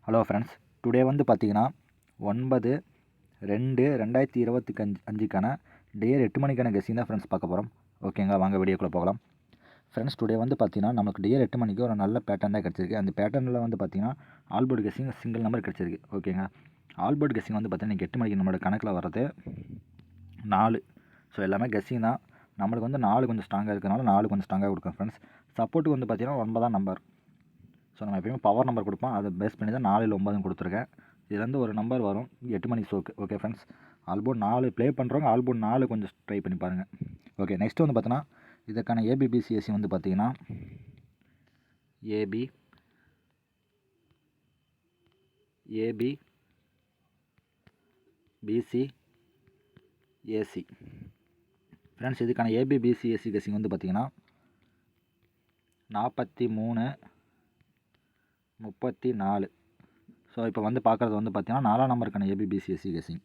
Hello friends, today வந்து பார்த்தீங்கன்னா 9/2/2025க்கான dare 8 மணிக்கான கெஸ்ஸிங் தான் ஃப்ரெண்ட்ஸ் பார்க்க போகிறோம். ஓகேங்களா, வாங்க வீடியோக்குள்ளே போகலாம். ஃப்ரெண்ட்ஸ், டுடே வந்து பார்த்தீங்கன்னா நமக்கு டேர் 8 மணிக்கு ஒரு நல்ல பேட்டர்ன் தான் கிடச்சிருக்கு. அந்த பேட்டர்னில் வந்து பார்த்தீங்கன்னா ஆல்போர்ட் கெஸ்ஸிங் சிங்கிள் நம்பர் கிடச்சிருக்கு. ஓகேங்க, ஆல்போர்ட் கெஸ்ஸிங் வந்து பார்த்தீங்கன்னா 8 மணிக்கு நம்மளோட கணக்கில் வர்றது 4. ஸோ எல்லாமே கெஸ்ஸிங் தான். நம்மளுக்கு வந்து 4 கொஞ்சம் ஸ்ட்ராங்காக இருக்கிறனால 4 கொஞ்சம் ஸ்ட்ராங்காக கொடுக்கும் ஃப்ரெண்ட்ஸ். சப்போர்ட்டுக்கு வந்து பார்த்தீங்கன்னா 9 நம்பர். ஸோ நம்ம எப்பயுமே பவர் நம்பர் கொடுப்போம், அதை பேஸ் பண்ணி தான் 4 இல்லை 9 கொடுத்துருக்கேன். இதுலேருந்து ஒரு நம்பர் வரும் 8 மணி ஷோக்கு. ஓகே ஃப்ரெண்ட்ஸ், ஆல்போர்ட் 4 ப்ளே பண்ணுறவங்க ஆல்போர்ட் 4 கொஞ்சம் ட்ரை பண்ணி பாருங்கள். ஓகே, நெக்ஸ்ட் வந்து பார்த்தோன்னா இதற்கான ஏபிபிசிஎஸ்சி வந்து பார்த்தீங்கன்னா ஏபிபிசிஏசி. ஃப்ரெண்ட்ஸ், இதுக்கான ஏபிபிசிஎஸ்சி கெஸ்ஸிங் வந்து பார்த்தீங்கன்னா 43-34. ஸோ இப்போ வந்து பார்க்குறது வந்து பார்த்தீங்கன்னா 4ஆம் நம்பருக்கான ஏபிபிசிஎஸ்சி கெஸ்ஸிங்.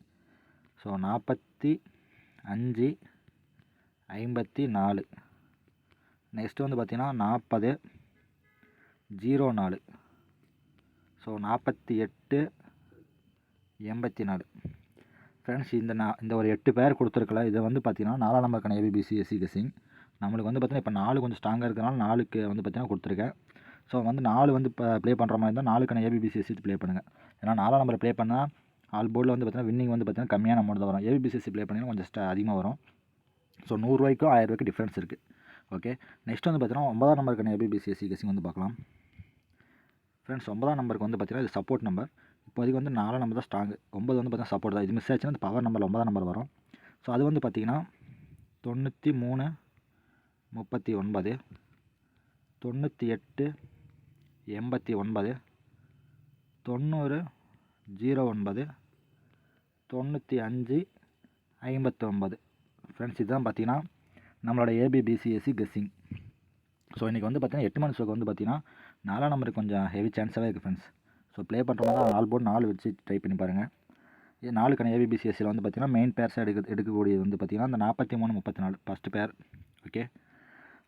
ஸோ 45-54. நெக்ஸ்ட்டு வந்து பார்த்தீங்கன்னா 40-04. ஸோ 48-84. ஃப்ரெண்ட்ஸ், இந்த ஒரு 8 பேர் கொடுத்துருக்கல, இதை வந்து பார்த்தீங்கன்னா 4ஆம் நம்பருக்கான ஏபிபிசிஎஸ்சி கெஸ்ஸிங். நம்மளுக்கு வந்து பார்த்தீங்கன்னா இப்போ 4 கொஞ்சம் ஸ்ட்ராங்காக இருக்கிறனால 4க்கு வந்து பார்த்தீங்கன்னா கொடுத்துருக்கேன். ஸோ வந்து 4 வந்து இப்போ ப்ளே பண்ணுற மாதிரி இருந்தால் 4க்கான ஏபிபிசிஎஸ்சி ப்ளே பண்ணுங்கள். ஏன்னா 4ஆம் நம்பர் ப்ளே பண்ணால் ஆல் போர்டில் வந்து பார்த்தீங்கன்னா வின்னிங் வந்து பார்த்தீங்கன்னா கம்மியான அமௌண்ட் தான் வரும். ஏபிபிசிஎஸ்சி ப்ளே பண்ணிங்கன்னா கொஞ்சம் அதிகமாக வரும். ஸோ 100 ரூபாய்க்கும் 1000 ரூபாய்க்கு டிஃப்ரென்ஸ் இருக்குது. ஓகே, நெக்ஸ்ட் வந்து பார்த்தீங்கன்னா 9ஆம் நம்பருக்கான ஏபிபிசிஎஸ்சி கெஸ்ஸிங் வந்து பார்க்கலாம். ஃப்ரெண்ட்ஸ், 9ஆம் நம்பருக்கு வந்து பார்த்தீங்கன்னா இது சப்போர்ட் நம்பர். இப்போதைக்கு வந்து 4ஆம் நம்பர் தான் ஸ்ட்ராங். 9 வந்து பார்த்தீங்கன்னா சப்போர்ட் தான். இது மிஸ் ஆச்சுன்னா அது பவர் நம்பர் 9ஆம் நம்பர் வரும். ஸோ அது வந்து பார்த்தீங்கன்னா 93-39, 98-89, 90-09, 95-59. ஃப்ரெண்ட்ஸ், இதுதான் பார்த்தீங்கன்னா நம்மளோட ஏபிபிசிஎஸ்சி கெஸ்ஸிங். ஸோ இன்றைக்கி வந்து பார்த்தீங்கன்னா 8 மணி ஷோக்கு வந்து பார்த்தீங்கன்னா 4ஆம் நம்பருக்கு கொஞ்சம் ஹெவி சான்ஸாகவே இருக்குது ஃப்ரெண்ட்ஸ். ஸோ ப்ளே பண்ணுறவங்க தான் ஆல் போர்ட் 4 வச்சு ட்ரை பண்ணி பாருங்கள். இது 4க்கான ஏபிபிசிஎஸ்சியில் வந்து பார்த்தீங்கன்னா மெயின் பேர்ஸாக எடுக்கக்கூடியது வந்து பார்த்தீங்கன்னா அந்த 43-34 ஃபஸ்ட்டு பேர். ஓகே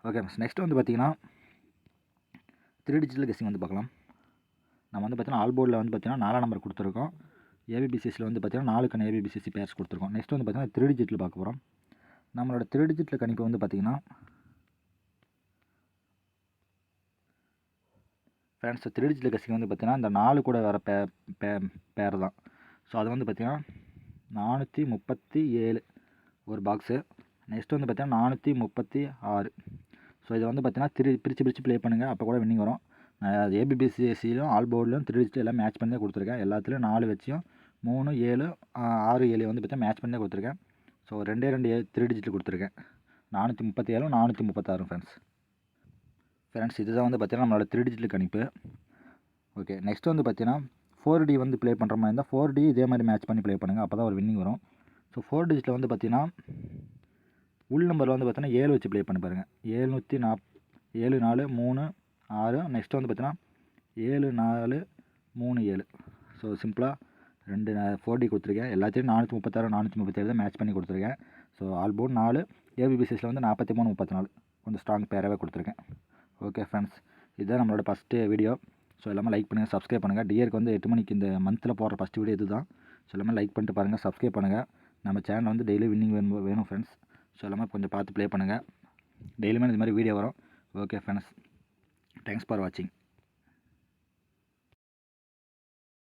ஃப்ரெண்ட்ஸ், நெக்ஸ்ட் வந்து பார்த்தீங்கன்னா 3 டிஜிட்டல் கெஸ்ஸிங் வந்து பார்க்கலாம். நம்ம வந்து பார்த்தீங்கன்னா ஆல் போர்டில் வந்து பார்த்தீங்கன்னா 4ஆம் நம்பர் கொடுத்துருக்கோம். ஏபிபிசிஎஸ்சியில் வந்து பார்த்தீங்கன்னா 4க்கான ஏபிபிசிஎஸ்சி பேர்ஸ் கொடுத்துருக்கோம். நெக்ஸ்ட் வந்து பார்த்தீங்கன்னா 3 டிஜிட்டில் பார்க்க போகிறோம். நம்மளோட 3 டிஜிட்டில் கணிப்பு வந்து பார்த்தீங்கன்னா ஃப்ரெண்ட்ஸ் 3 டிஜிட்டல் கெஸ்ஸிங் வந்து பார்த்தீங்கன்னா இந்த 4 கூட வர பேர் தான். ஸோ அது வந்து பார்த்தீங்கன்னா 437 ஒரு பாக்ஸு. நெக்ஸ்ட் வந்து பார்த்தீங்கன்னா 436. ஸோ இதை வந்து பார்த்தீங்கன்னா பிரித்து ப்ளே பண்ணுங்கள், அப்போ கூட வின்னிங் வரும். ஏபிபிசிஎஸ்சிலையும் ஆல் போர்ட்லையும் 3 டிஜிட்டல் எல்லாம் மேட்ச் பண்ணி தான் கொடுத்துருக்கேன். எல்லாத்துலேயும் 4 வச்சியும் 3, 7, 6, 7 வந்து பார்த்தீங்கன்னா மேட்ச் பண்ணி தான் கொடுத்துருக்கேன். ஸோ 2 3 டிஜிட்டல் கொடுத்துருக்கேன். 437, 436 ஃப்ரெண்ட்ஸ், இதுதான் வந்து பார்த்தீங்கன்னா நம்மளோட 3 டிஜிட்டல் கணிப்பு. ஓகே, நெக்ஸ்ட் வந்து பார்த்தீங்கன்னா 4D வந்து ப்ளே பண்ணுற மாதிரி இருந்தால் 4D இதே மாதிரி மேட்ச் பண்ணி ப்ளே பண்ணுங்கள், அப்போ தான் ஒரு வின்னிங் வரும். ஸோ 4 டிஜிட்டில் வந்து பார்த்தீங்கன்னா உள் நம்பரில் வந்து பார்த்தீங்கன்னா 7 வச்சு ப்ளே பண்ணி பாருங்கள். 7436. நெக்ஸ்ட் வந்து பார்த்தீங்கன்னா 7437. ஸோ சிம்பிளாக 2 4D கொடுத்துருக்கேன். எல்லாத்தையும் 436, 437 தான் மேட்ச் பண்ணி கொடுத்துருக்கேன். ஸோ ஆல் போர்ட் 4, ஏபிபிசிஎஸ்சியில் வந்து 43-34 கொஞ்சம் ஸ்ட்ராங் பேராகவே கொடுத்துருக்கேன். ஓகே ஃப்ரெண்ட்ஸ், இதுதான் நம்மளோட ஃபஸ்ட்டு வீடியோ. ஸோ எல்லாமே லைக் பண்ணுங்கள், சப்ஸ்கிரைப் பண்ணுங்கள். டியருக்கு வந்து 8 மணிக்கு இந்த மந்தில் போடுற ஃபஸ்ட் வீடியோ இது தான். ஸோ எல்லாமே லைக் பண்ணிட்டு பாருங்கள், சப்ஸ்கிரைப் பண்ணுங்கள். நம்ம சேனல் வந்து டெய்லி வின்னிங் வேணும் ஃப்ரெண்ட்ஸ். ஸோ எல்லாமே கொஞ்சம் பார்த்து ப்ளே பண்ணுங்கள். டெய்லியுமே இது மாதிரி வீடியோ வரும். ஓகே ஃப்ரெண்ட்ஸ், தேங்க்ஸ் ஃபார் வாட்சிங்.